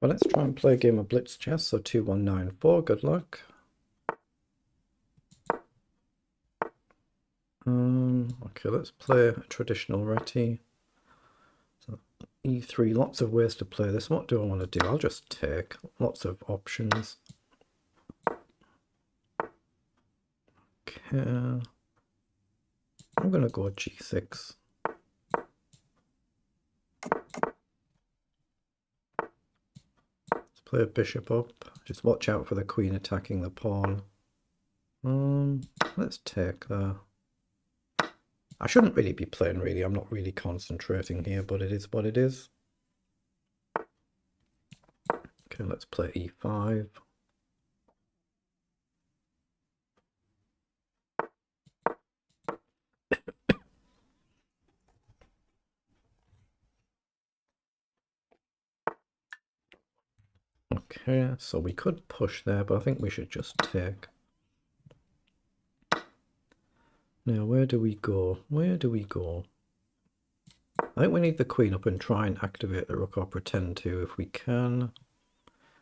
Well, let's try and play a game of blitz chess. So 2194, good luck. Okay, let's play a traditional reti. So e3, lots of ways to play this. What do I want to do? I'll just take lots of options. Okay, I'm gonna go g6. Let's play a bishop up. Just watch out for the queen attacking the pawn. Let's take that. I shouldn't really be playing, really. I'm not really concentrating here, but it is what it is. Okay, let's play e5. Okay, so we could push there, but I think we should just take. Now, where do we go? Where do we go? I think we need the queen up and try and activate the rook, or pretend to if we can.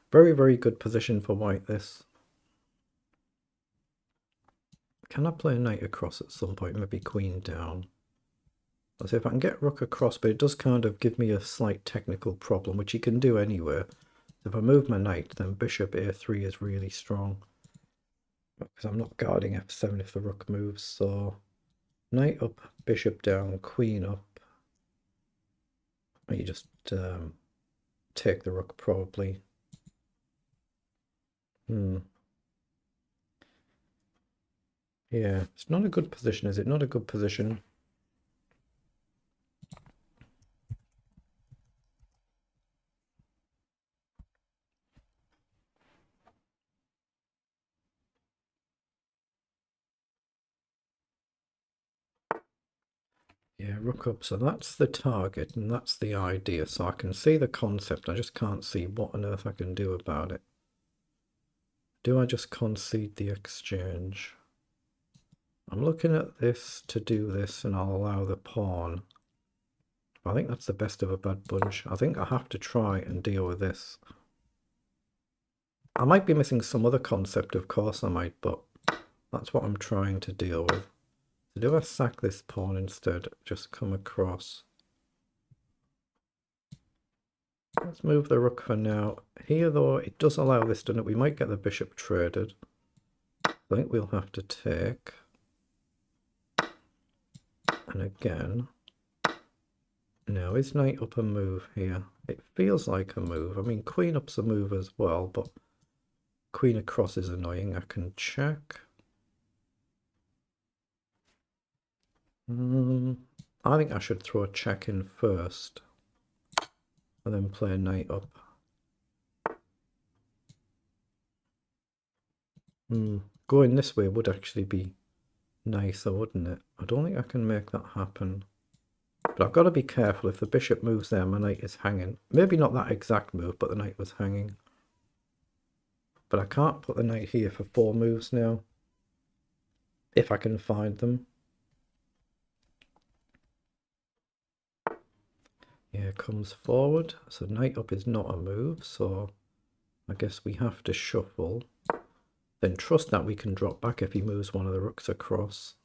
Very, very good position for white, this. Can I play a knight across at some point? Maybe queen down. Let's see if I can get rook across, but it does kind of give me a slight technical problem, which you can do anywhere. If I move my knight, then bishop a3 is really strong. Because I'm not guarding f7 if the rook moves, so knight up, bishop down, queen up. You just take the rook, probably. Yeah, it's not a good position, is it? Not a good position. Yeah, rook up. So that's the target, and that's the idea. So I can see the concept. I just can't see what on earth I can do about it. Do I just concede the exchange? I'm looking at this to do this, and I'll allow the pawn. I think that's the best of a bad bunch. I think I have to try and deal with this. I might be missing some other concept, of course I might, but that's what I'm trying to deal with. So do I sack this pawn instead? Just come across. Let's move the rook for now. Here, though, it does allow this, doesn't it? We might get the bishop traded. I think we'll have to take. And again. Now, is knight up a move here? It feels like a move. I mean, queen up's a move as well, but queen across is annoying. I can check. I think I should throw a check in first. And then play knight up. Going this way would actually be nicer, wouldn't it? I don't think I can make that happen. But I've got to be careful. If the bishop moves there, my knight is hanging. Maybe not that exact move, but the knight was hanging. But I can't put the knight here for 4 moves now. If I can find them. Yeah, comes forward. So knight up is not a move, so I guess we have to shuffle. Then trust that we can drop back if he moves one of the rooks across.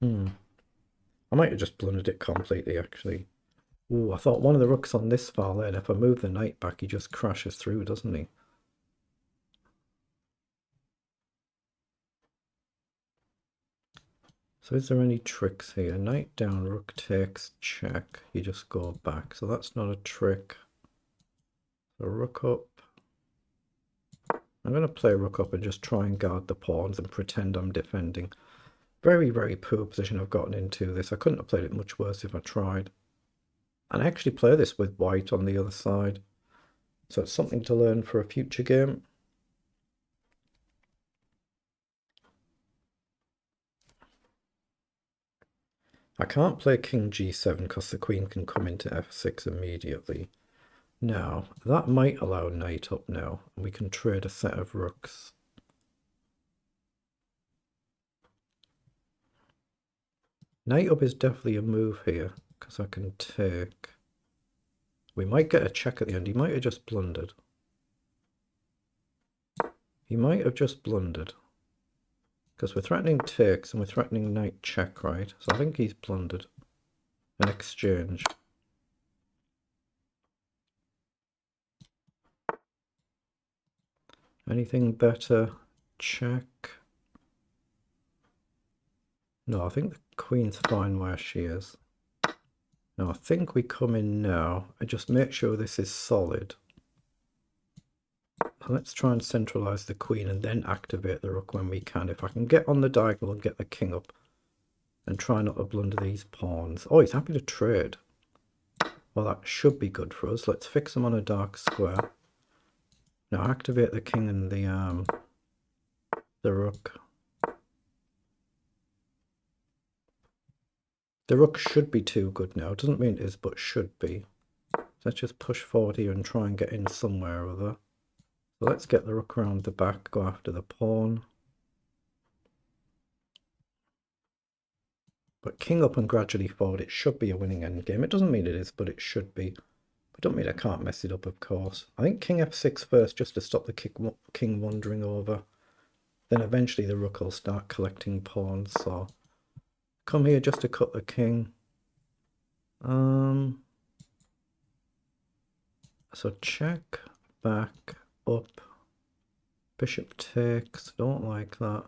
I might have just blundered it completely, actually. Ooh, I thought one of the rooks on this far lane, if I move the knight back, he just crashes through, doesn't he? So is there any tricks here? Knight down, rook takes, check. You just go back. So that's not a trick. So rook up. I'm going to play rook up and just try and guard the pawns and pretend I'm defending. Very, very poor position I've gotten into this. I couldn't have played it much worse if I tried. And I actually play this with white on the other side. So it's something to learn for a future game. I can't play king g7 because the queen can come into f6 immediately. Now, that might allow knight up now. And we can trade a set of rooks. Knight up is definitely a move here, because I can take. We might get a check at the end. He might have just blundered. He might have just blundered. Because we're threatening takes and we're threatening knight check, right? So I think he's blundered. An exchange. Anything better? Check. No, I think the queen's fine where she is. Now I think we come in now and just make sure this is solid. Let's try and centralize the queen and then activate the rook when we can. If I can get on the diagonal and get the king up and try not to blunder these pawns. Oh, he's happy to trade. Well, that should be good for us. Let's fix him on a dark square. Now activate the king and the rook. The rook should be too good now. It doesn't mean it is, but should be. So let's just push forward here and try and get in somewhere or other. So let's get the rook around the back, go after the pawn. But king up and gradually forward, it should be a winning endgame. It doesn't mean it is, but it should be. But don't mean I can't mess it up, of course. I think king f6 first, just to stop the king wandering over. Then eventually the rook will start collecting pawns, so... Come here just to cut the king. So check, back, up. Bishop takes, don't like that.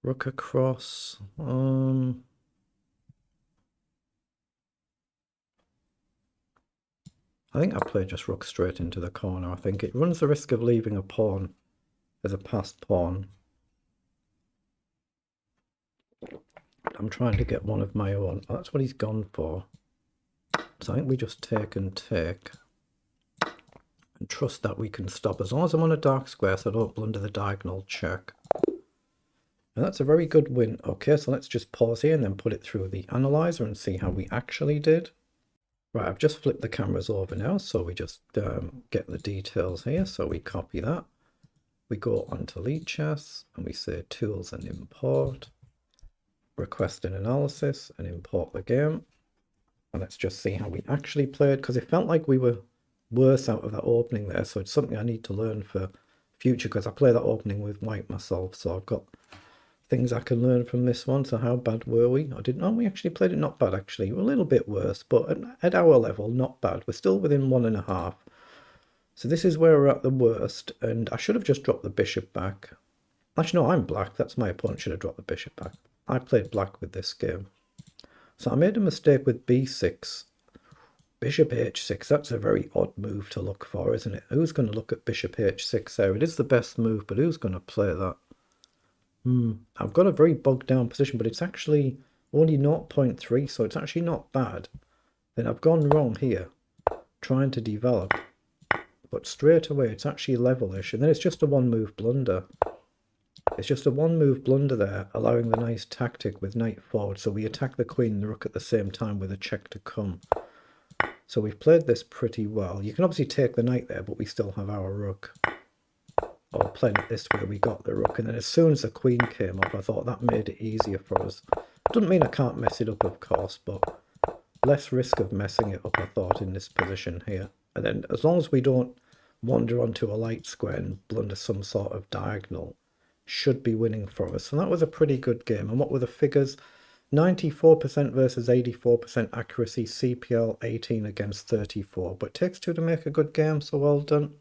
Rook across. I think I play just rook straight into the corner. I think it runs the risk of leaving a pawn as a passed pawn. I'm trying to get one of my own. Oh, that's what he's gone for. So I think we just take and take. And trust that we can stop. As long as I'm on a dark square so I don't blunder the diagonal check. And that's a very good win. Okay, so let's just pause here and then put it through the analyzer and see how we actually did. Right, I've just flipped the cameras over now. So we just get the details here. So we copy that. We go onto Lichess and we say tools and import. Request an analysis and import the game. And let's just see how we actually played, because it felt like we were worse out of that opening there. So it's something I need to learn for future, because I play that opening with white myself. So I've got things I can learn from this one. So how bad were we? I didn't know we actually played it not bad, actually. We're a little bit worse, but at our level, not bad. We're still within 1.5. So this is where we're at the worst. And I should have just dropped the bishop back. Actually, no, I'm black. That's my opponent. Should have dropped the bishop back. I played black with this game. So I made a mistake with b6. Bishop h6, that's a very odd move to look for, isn't it? Who's going to look at bishop h6 there? It is the best move, but who's going to play that? I've got a very bogged down position, but it's actually only 0.3, so it's actually not bad. Then I've gone wrong here, trying to develop. But straight away, it's actually levelish, and then it's just a one-move blunder. It's just a one-move blunder there, allowing the nice tactic with knight forward. So we attack the queen and the rook at the same time with a check to come. So we've played this pretty well. You can obviously take the knight there, but we still have our rook. Or playing it this way, we got the rook. And then as soon as the queen came up, I thought that made it easier for us. Doesn't mean I can't mess it up, of course, but less risk of messing it up, I thought, in this position here. And then as long as we don't wander onto a light square and blunder some sort of diagonal, should be winning for us. And that was a pretty good game. And what were the figures? 94% versus 84% accuracy, CPL 18 against 34. But it takes two to make a good game, so well done.